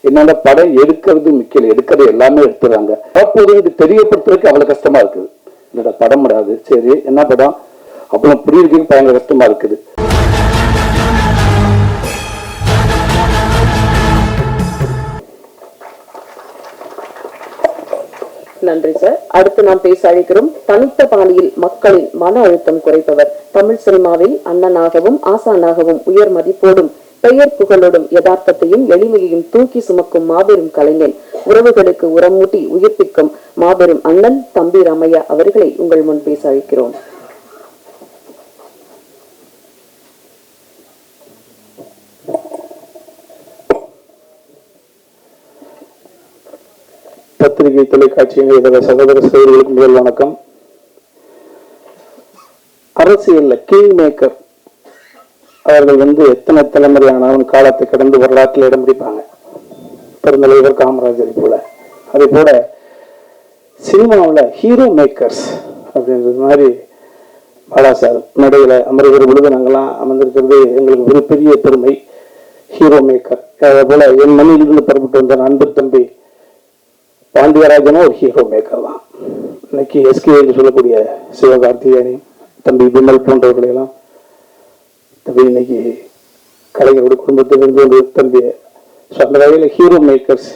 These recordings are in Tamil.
என்னால படம் எடுக்கிறது முக்கியம், எடுக்கிறது எல்லாமே எடுத்துறாங்க. அப்போது தெரியப்படுத்துறதுக்கு அவ்வளவு கஷ்டமா இருக்குது. என்னோட படம் முடியாது, சரி என்ன படம் அப்புறம் புரியுறதுக்கு பயங்கர கஷ்டமா இருக்குது. நன்றி சார். அடுத்து நாம் பேச அழைக்கிறோம் தனித்த பாணியில் மக்களின் மன அழுத்தம் குறைப்பவர், தமிழ் சினிமாவில் அண்ணனாகவும் ஆசானாகவும் உயர் மதிப்போடும் பெயர் புகழோடும் யதார்த்தத்தையும் எளிமையையும் தூக்கி சுமக்கும் மாபெரும் கலைஞன், உறவுகளுக்கு உரமூட்டி உயிர்ப்பிக்கும் மாபெரும் அண்ணன் தம்பி ராமையா அவர்களை உங்கள் முன் பேச அழைக்கிறோம். பத்திரிகை, தொலைக்காட்சியின் இதர சகோதர சகோதரிகளுக்கு முதல் வணக்கம். அரசியல்ல கிங் மேக்கர் அவர்கள் எத்தனை தலைமுறையானாலும் காலத்தை கடந்து வரலாற்றில் இடம் பிடிப்பாங்க. பெருந்தலைவர் காமராஜரை போல. அதே போல சினிமாவில் ஹீரோ மேக்கர்ஸ் அப்படின்றது மாதிரி பாலா சார் நடையில அமர்கிற பொழுது நாங்கள்லாம் அமர்ந்திருக்கிறது எங்களுக்கு ஒரு பெரிய பெருமை. Hero maker. அதே போல என் மண்ணிலிருந்து புறப்பட்டு வந்த அன்பு தம்பி பாண்டியராஜனும் ஒரு ஹீரோ மேக்கர் தான். இன்னைக்கு எஸ்கே என்று சொல்லக்கூடிய சிவகார்த்திகேயனி, தம்பி விமல் போன்றவர்களெல்லாம் தம்பி இன்னைக்கு கலைஞரோட குடும்பத்திலிருந்து ஒரு தம்பி. அந்த வகையில் ஹீரோ மேக்கர்ஸ்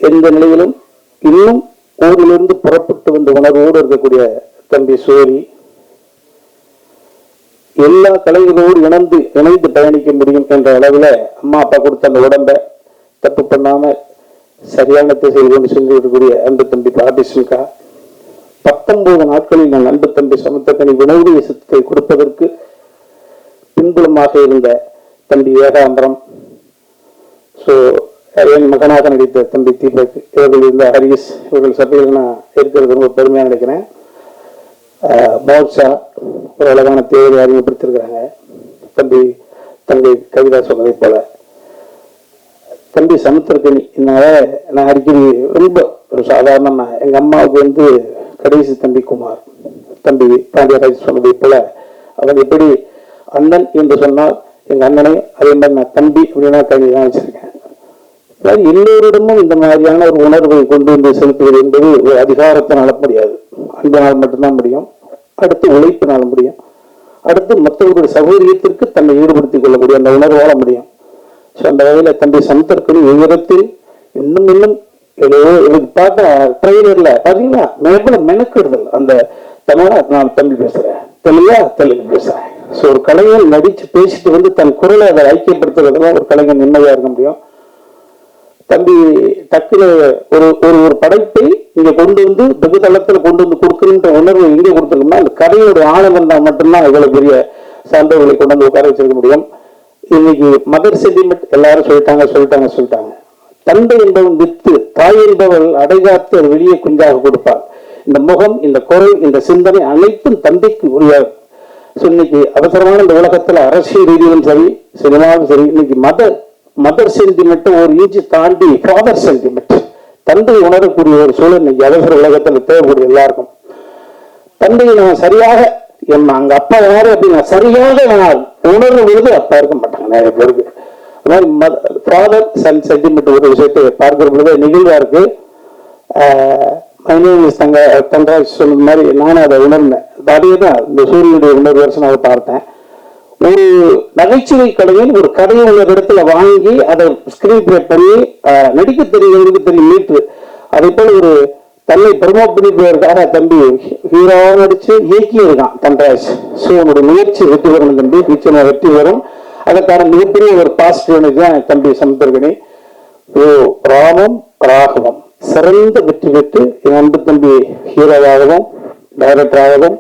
எந்த நிலையிலும் இன்னும் ஊரிலிருந்து புறப்பட்டு வந்த உணர்வோடு இருக்கக்கூடிய தம்பி சோரி, எல்லா கலைகளோடு இணைந்து பயணிக்க முடியும் என்ற அளவில் அம்மா அப்பா கொடுத்த அந்த உடம்பை தப்பு பண்ணாம சரியான திசையில் கொண்டு சென்று இருக்கக்கூடிய அன்பு தம்பி பாபிஸ்மிகா, 19 நாட்களில் நான் அன்பு தம்பி சமுத்திரக்கனி உணவு விஷத்தை கொடுப்பதற்கு பின்புலமாக இருந்த தம்பி ஏகாம்பரம், என் மகனாக நடித்த தம்பி தீபக், இவர்கள் இருந்த ஹரிஸ், இவர்கள் சபையில் நான் இருக்கிறது ரொம்ப பெருமையாக நினைக்கிறேன். மோட்சா ஒரு அழகான தேவையை அறிமுகப்படுத்திருக்கிறாங்க. தங்கை கவிதா சொன்னதை போல தம்பி சமுத்திரக்கனி. நான் அடிக்கடி ரொம்ப ஒரு சாதாரணமா எங்க அம்மாவுக்கு கடைசி தம்பி குமார், தம்பி பாண்டியராஜ் சொன்னதை போல அவன் எப்படி அண்ணன் என்று சொன்னால் எங்க அண்ணனை, அதே மாதிரி நான் தம்பி அப்படின்னா கல்வி தான் வச்சிருக்கேன். எல்லோரிடமும் இந்த மாதிரியான ஒரு உணர்வை கொண்டு செலுத்துவது என்பது ஒரு அதிகாரத்தை நடத்த முடியாது. அன்பினால் மட்டும்தான் முடியும். அடுத்து உழைப்பினால முடியும். அடுத்து மற்றவர்களுடைய சௌகரியத்திற்கு தன்னை ஈடுபடுத்திக் கொள்ளக்கூடிய அந்த உணர்வால முடியும். அந்த வகையில தம்பி சமுத்திரக்கனி உயரத்தில் இன்னும் எனக்கு பார்த்த ட்ரெயிலர்ல பாத்தீங்கன்னா மேம்பட மெனக்கெடுதல். அந்த தமிழா நான் தமிழ் பேசுறேன், தெலுங்கு பேசுறேன். ஒரு கலைஞன் நடிச்சு பேசிட்டு தன் குரலை அதை ஐக்கியப்படுத்துறதுலாம் ஒரு கலைஞன் நிம்மதியா இருக்க முடியும். தம்பி டக்குனு ஒரு படைப்பை இங்க கொண்டு வெகு தளத்துல கொண்டு கொடுக்குற உணர்வு எங்கே கொடுத்துருக்கோம்னா அந்த கதையோட ஆழம் வந்தால் மட்டும்தான் இவ்வளவு பெரிய சான்றோர்களை கொண்டு உட்கார வச்சிருக்க முடியும். இன்னைக்கு மதர் சென்டிமெண்ட் எல்லாரும் சொல்லிட்டாங்க. தந்தை என்பவன் வித்து, தாய் என்பவள் அடைகாத்து அது வெளியே குஞ்சாக கொடுப்பார். இந்த முகம், இந்த குரல், இந்த சிந்தனை அனைத்தும் தந்தைக்கு உரியாது. இன்னைக்கு அவசரமான இந்த உலகத்துல அரசியல் ரீதியிலும் சரி, சினிமாவும் சரி, இன்னைக்கு மதர் சென்டிமெண்ட் ஒரு இன்ச்சு தாண்டி ஃபாதர் சென்டிமெண்ட், தந்தை உணரக்கூடிய ஒரு சூழல் இன்னைக்கு அவசர உலகத்துல தேவைக்கூடிய எல்லாருக்கும். தந்தையை நான் சரியாக அங்க அப்பா யாரு அப்படின்னா சரியாக நான் உணர்வு பொழுது அப்பா இருக்க மாட்டாங்க நிறைய பேருக்கு. ஃபாதர் சன் சென்டிமெண்ட் ஒரு விஷயத்தை பார்க்கிற பொழுது நிகழ்வா இருக்கு. தங்கராஜ் சொன்ன மாதிரி நானும் அதை உணர்ந்தேன். அதேதான் இந்த சூரியனுடைய உணர்வு வருஷம் அதை பார்த்தேன். ஒரு நகைச்சுவை கலைஞன் ஒரு கதையை உள்ள இடத்துல வாங்கி அதை ஸ்கிரீன் பிளே பண்ணி நடிக்க தெரியும் மீட்டு, அதே போல ஒரு தன்னை பிரமோட் பண்ணிப்பதற்காக தம்பி ஹீரோவாக நடிச்சு இயக்கி இருக்கான் தன்ராஜ். உன்னுடைய முயற்சி வெற்றி பெறணும் தம்பி, நிச்சயமா வெற்றி வரும். அதற்கான மிகப்பெரிய ஒரு பாசிட்டிவ் தான் தம்பி சமுத்திரக்கனி. ராமம் ராகவம் சிறந்த வெற்றி பெற்று என் அன்பு தம்பி ஹீரோவாகவும் டைரக்டராகவும்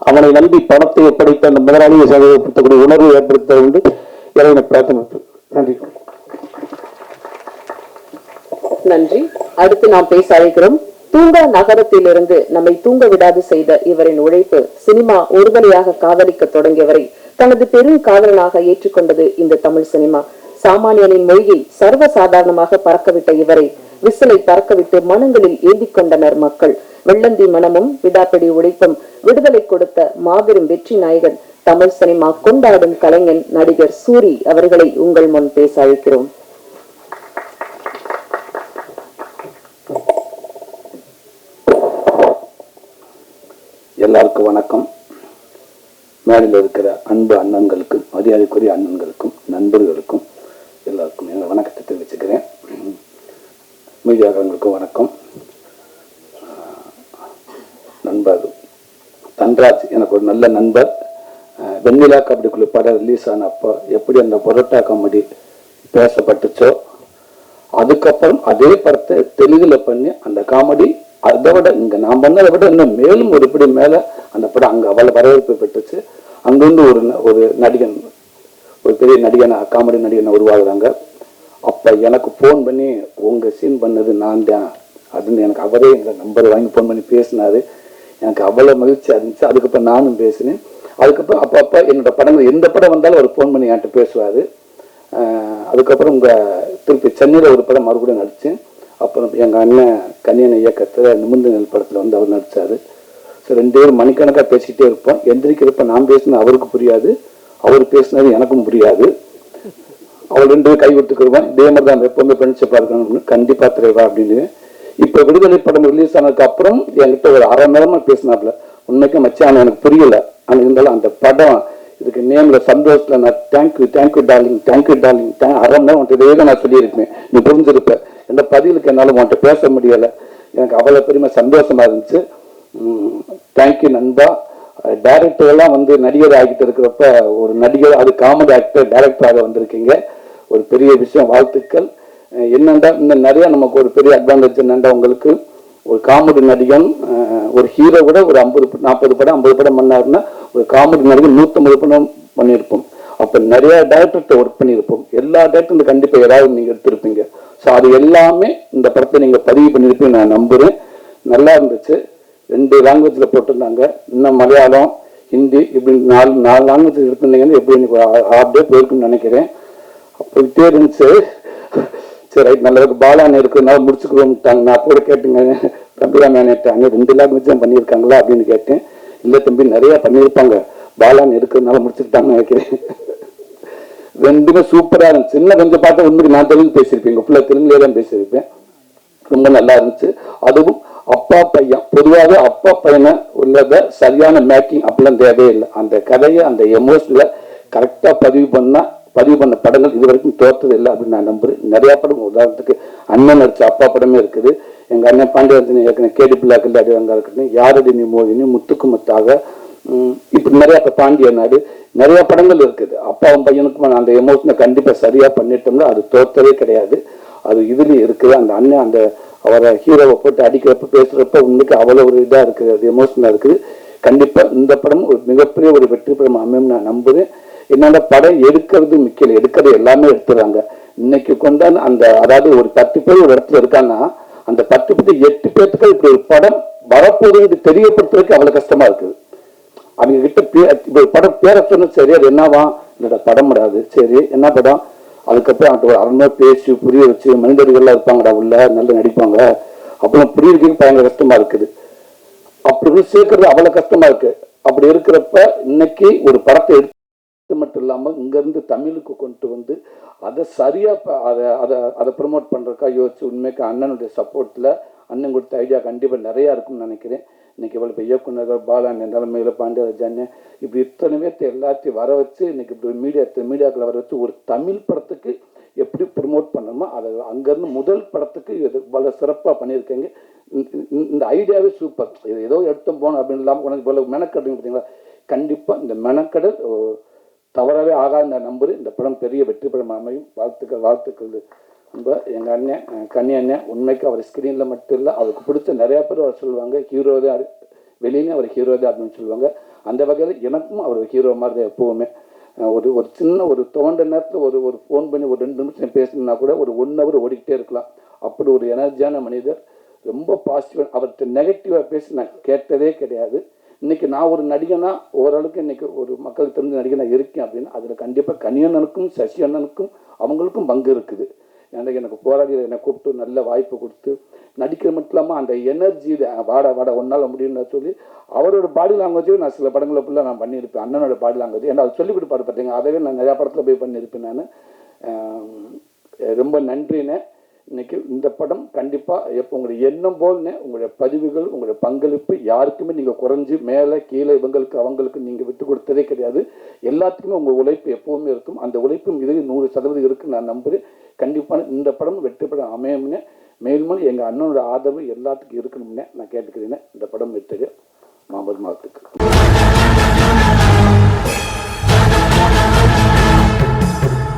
அவனை நம்பி பணத்தை ஒப்படைத்த அந்த முதலாளியை சந்தேகப்படுத்தக்கூடிய உணர்வு ஏற்படுத்த வேண்டும் இறைவனை பிரார்த்தனை. நன்றி. நன்றி. அடுத்து நாம் பேச அழைக்கிறோம் தூங்கா நகரத்திலிருந்து நம்மை தூங்க விடாது செய்த இவரின் உழைப்பு, சினிமா ஒருதலையாக காதலிக்க தொடங்கியவரை தனது பெரும் காதலனாக ஏற்றுக்கொண்டது இந்த தமிழ் சினிமா. சாமானியனின் மொழியை சர்வசாதாரணமாக பறக்கவிட்ட இவரை விசிலை பறக்கவிட்டு மனங்களில் ஏந்திக் கொண்டனர் மக்கள். வெள்ளந்தி மனமும் விடாப்பிடி உழைப்பும் விடுதலை கொடுத்த மாபெரும் வெற்றி நாயகன் தமிழ் சினிமா கொண்டாடும் கலைஞன் நடிகர் சூரி அவர்களை உங்கள் முன் பேச அழைக்கிறோம். எல்லாருக்கும் வணக்கம். மேடையில் இருக்கிற அன்பு அண்ணன்களுக்கும் மரியாதைக்குரிய அண்ணன்களுக்கும் நண்பர்களுக்கும் எல்லாருக்கும் எங்கள் வணக்கத்தை தெரிவிச்சுக்கிறேன். மீடியாக்காரங்களுக்கும் வணக்கம். நண்பர் தன்ராஜ் எனக்கு ஒரு நல்ல நண்பர். வெண்ணிலா கபடிக்குள்ள படம் ரிலீஸ் ஆன அப்போ எப்படி அந்த பரோட்டா காமெடி பேசப்பட்டுச்சோ, அதுக்கப்புறம் அதே படத்தை தெலுங்குல பண்ணி அந்த காமெடி அதை விட இங்கே நான் பண்ணதை விட இன்னும் மேலும் ஒரு இப்படி மேலே அந்த படம் அங்கே அவ்வளோ வரவேற்பு பெற்றுச்சு. அங்கேருந்து ஒரு நடிகன், ஒரு பெரிய நடிகனை, காமெடி நடிகனை உருவாகுறாங்க. அப்போ எனக்கு ஃபோன் பண்ணி உங்கள் சீன் பண்ணது நான் தான் அதுன்னு எனக்கு அவரே எங்கள் நம்பர் வாங்கி ஃபோன் பண்ணி பேசினார். எனக்கு அவ்வளோ மகிழ்ச்சியாக இருந்துச்சு. அதுக்கப்புறம் நானும் பேசினேன். அதுக்கப்புறம் அப்பப்போ என்னோடய படங்கள் எந்த படம் வந்தாலும் அவர் ஃபோன் பண்ணி என்கிட்ட பேசுவார். அதுக்கப்புறம் திருப்பி சென்னையில் ஒரு படம் மறுபடியும் நடித்தேன். அப்புறம் எங்கள் அண்ணன் கன்னியன் இயக்கத்தில் நிமிர்ந்த நெல் படத்தில் வந்து அவர் நடித்தார். ஸோ 2 பேரும் மணிக்கணக்காக பேசிக்கிட்டே இருப்போம். எந்திரிக்கிறப்ப நான் பேசினது அவருக்கு புரியாது, அவர் பேசினது எனக்கும் புரியாது. அவள் 2 பேரும் கை கொடுத்துக்கிடுவேன். இதே மாதிரி தான் எப்போவுமே ஃப்ரெண்ட்ஷிப்பாக இருக்கணும்னு கண்டிப்பாக திரைவா அப்படின்னு. இப்போ விடுதலை படம் ரிலீஸ் ஆனதுக்கு அப்புறம் என்கிட்ட ஒரு 1/2 மணி நேரமாக பேசினாப்புல. உண்மைக்கும் மச்சான் எனக்கு புரியல. ஆனால் இருந்தாலும் அந்த படம் இதுக்கு நேமில் சந்தோஷத்தில் நான் தேங்க்யூ டார்லிங் 1/2 மணி நேரம் இதே தான் நான் சொல்லியிருப்பேன். நீ புரிஞ்சிருப்பேன். எந்த பதிலுக்கு என்னால் உன்கிட்ட பேச முடியலை. எனக்கு அவ்வளோ பெருமை சந்தோஷமாக இருந்துச்சு. தேங்க்யூ நண்பா. டைரக்டர்லாம் வந்து நடிகர் ஆகிட்டு இருக்கிறப்ப ஒரு நடிகர், அது காமெடி ஆக்டர் டைரக்டராக வந்திருக்கீங்க. ஒரு பெரிய விஷயம், வாழ்த்துக்கள். என்னண்டா இன்னும் நிறைய நமக்கு ஒரு பெரிய அட்வான்டேஜ் என்னண்டா, உங்களுக்கு ஒரு காமெடி நடிகன், ஒரு ஹீரோ கூட ஒரு 40 படம் 50 படம் பண்ணாருன்னா ஒரு காமெடி நடிகன் 150 படம் பண்ணியிருப்போம். அப்போ நிறைய டைரக்டர்கிட்ட ஒர்க் பண்ணியிருப்போம். எல்லா டைரக்டரும் கண்டிப்பாக ஏதாவது நீங்கள் எடுத்திருப்பீங்க. ஸோ அது எல்லாமே இந்த படத்தை நீங்கள் பதிவு பண்ணியிருப்பீங்க நான் நம்புகிறேன். நல்லா இருந்துச்சு. 2 லாங்குவேஜில் போட்டிருந்தாங்க. இன்னும் மலையாளம், ஹிந்தி இப்படி 4 லாங்குவேஜ் எடுத்திருந்தீங்கன்னு எப்படி எனக்கு ஹாஃப் டே போயிருக்குன்னு நினைக்கிறேன். போயிட்டே இருந்துச்சு. சரி ரைட், நல்லதுக்கு பாலான்னு இருக்கிறதுனால முடிச்சுக்கிறோம்ட்டாங்க. நான் அப்போ கேட்டுங்க தம்பிரா மேனேட்டாங்க 2 லாங்குவேஜ் தான் பண்ணியிருக்காங்களா அப்படின்னு கேட்டேன். இல்லை தம்பி நிறையா பண்ணியிருப்பாங்க, பாலான்னு இருக்கிறதுனால முடிச்சுக்கிட்டாங்கன்னு நினைக்கிறேன். 2மே சூப்பராக இருந்துச்சு. இன்னும் கொஞ்சம் பார்த்தா உண்மைக்கு நான் தெலுங்கு பேசியிருப்பேன், ஃபுல்லாக தெலுங்குலேயே தான் பேசியிருப்பேன். ரொம்ப நல்லா இருந்துச்சு. அதுவும் அப்பா பையன், பொதுவாக அப்பா பையனை உள்ளத சரியான மேக்கிங் அப்படிலாம் தேவையே இல்லை. அந்த கதையை அந்த எமோஷனில் கரெக்டாக பதிவு பண்ண படங்கள் இது வரைக்கும் தோற்றது இல்லை அப்படின்னு நான் நம்புறேன். நிறையா படம், உதாரணத்துக்கு அண்ணன் நடிச்ச அப்பா படமே இருக்குது. எங்கள் அண்ணன் பாண்டியராஜன் ஏற்கனவே கேடி பிள்ளாக்கள் அடிவாங்க இருக்கட்டும், யாரடி நீ மோகினி, முத்துக்கு முத்தாக, இப்படி நிறையா பாண்டிய நாடு, நிறைய படங்கள் இருக்குது. அப்பாவும் பையனுக்கும் அந்த எமோஷனை கண்டிப்பாக சரியாக பண்ணிட்டோம்னா அது தோற்றவே கிடையாது. அது இதுலேயும் இருக்குது. அந்த அண்ணன் அந்த அவரை ஹீரோவை போட்டு அடிக்கிறப்ப பேசுகிறப்ப உண்மைக்கு அவ்வளோ ஒரு இதாக இருக்குது, அது எமோஷனாக இருக்குது. கண்டிப்பாக இந்த படம் ஒரு மிகப்பெரிய ஒரு வெற்றி படம் அமையும் நான் நம்புகிறேன். என்னோட படம் எடுக்கிறது முக்கியம், எடுக்கிறது எல்லாமே எடுத்துறாங்க. இன்னைக்கு கொண்டாந்து அந்த, அதாவது ஒரு 10 பேர் ஒரு இடத்துல இருக்காங்கன்னா அந்த 10 பேர் 8 பேருக்கு இப்படி ஒரு படம் வரப்போகுது தெரியப்படுத்துறதுக்கு அவ்வளோ கஷ்டமா இருக்குது. அவங்க கிட்ட இப்போ படம் பேரை சொன்ன சரி, அது என்னவா என்னோட படம் வராது, சரி என்ன படம், அதுக்கப்புறம் அவன்கிட்ட ஒரு 1/2 பேசி புரிய வச்சு மனிதர்கள்லாம் இருப்பாங்கடா உள்ள நல்லா நடிப்பாங்க, அப்புறம் புரியறதுக்கு பயங்கர கஷ்டமா இருக்குது. அப்படி சேர்க்கறது அவ்வளோ கஷ்டமா இருக்கு. அப்படி இருக்கிறப்ப இன்னைக்கு ஒரு படத்தை எடுத்து மட்டும் இல்லாமல் இங்கேருந்து தமிழுக்கு கொண்டு வந்து அதை சரியாக அதை ப்ரொமோட் பண்ணுறக்கா யோசிச்சு உண்மைக்கு அண்ணனுடைய சப்போர்ட்டில் அண்ணன் கொடுத்த ஐடியா கண்டிப்பாக நிறையா இருக்கும்னு நினைக்கிறேன். இன்னைக்கு இவ்வளோ இயக்குநர்கள் பாலான் நிலைமையில் பாண்டியராஜன் இப்படி இத்தனை பேர்த்து எல்லாத்தையும் வர வச்சு இன்னைக்கு இப்படி மீடியாக்களை வர வச்சு ஒரு தமிழ் படத்துக்கு எப்படி ப்ரொமோட் பண்ணணுமோ அதை அங்கேருந்து முதல் படத்துக்கு இது இவ்வளோ சிறப்பாக பண்ணியிருக்கேங்க. இந்த ஐடியாவே சூப்பர். இது ஏதோ எடுத்தோம் போனோம் அப்படின்னு இல்லாமல் உனக்கு இவ்வளோ மெனக்கடுங்க பார்த்தீங்களா. கண்டிப்பாக இந்த மெனக்கடல் தவறாகவே ஆகாது நான் நம்புறேன். இந்த படம் பெரிய வெற்றி படம் அமையும். வாழ்த்துக்கள். ரொம்ப எங்கள் அண்ணன் கன்னி அண்ணன் உண்மைக்கு அவர் ஸ்க்ரீனில் மட்டும் இல்லை, அவருக்கு பிடிச்ச நிறையா பேர் அவர் சொல்லுவாங்க ஹீரோ தான், வெளியிலே அவர் ஹீரோ தான் அப்படின்னு சொல்லுவாங்க. அந்த வகையில் எனக்கும் அவர் ஹீரோ மாதிரி தான் எப்போவுமே. ஒரு சின்ன ஒரு தோண்ட நேரத்தில் ஒரு ஃபோன் பண்ணி ஒரு 2 நிமிஷம் பேசணுன்னா கூட ஒரு 1 hour ஓடிக்கிட்டே இருக்கலாம். அப்படி ஒரு எனர்ஜியான மனிதர், ரொம்ப பாசிட்டிவாக. அவர்கிட்ட நெகட்டிவாக பேசி நான் கேட்டதே கிடையாது. இன்னைக்கு நான் ஒரு நடிகனா ஓரளவுக்கு இன்னைக்கு ஒரு மக்களுக்கு தெரிஞ்ச நடிகனா இருக்கேன் அப்படின்னா அதில் கண்டிப்பாக கனியண்ணனுக்கும் சசி அண்ணனுக்கும் அவங்களுக்கும் பங்கு இருக்குது. எனக்கு போராடி என்னை கூப்பிட்டு நல்ல வாய்ப்பு கொடுத்து நடிக்கிற மட்டும் இல்லாமல் அந்த எனர்ஜி வாட ஒன்றால் முடியும்னு சொல்லி அவரோட பாடி லாங்குவேஜும் நான் சில படங்களை ஃபுல்லாக நான் பண்ணியிருப்பேன். அண்ணனோட பாடி லாங்குவேஜ் ஏன்னா அது சொல்லிக் கொடுப்பாரு பார்த்தீங்க, அதவே நான் நிறையா படத்தில் போய் பண்ணியிருப்பேன். நான் ரொம்ப நன்றிண்ணே. இன்னைக்கு இந்த படம் கண்டிப்பாக எப்போ உங்களுடைய எண்ணம் போல்னே உங்களுடைய பதிவுகள் உங்களுடைய பங்களிப்பு யாருக்குமே நீங்கள் குறைஞ்சி மேலே கீழே இவங்களுக்கு அவங்களுக்கு நீங்கள் விட்டு கொடுத்ததே கிடையாது. எல்லாத்துக்குமே உங்கள் உழைப்பு எப்போவுமே இருக்கும். அந்த உழைப்பும் இது 100% இருக்குன்னு நான் நம்புகிறேன். கண்டிப்பாக இந்த படம் வெற்றி படம் அமையும்னே. மேலும் எங்கள் அண்ணனோட ஆதரவு எல்லாத்துக்கும் இருக்கணும்னே நான் கேட்டுக்கிறேன். இந்த படம் வெற்றி மாம்பழ மாவட்டத்துக்கு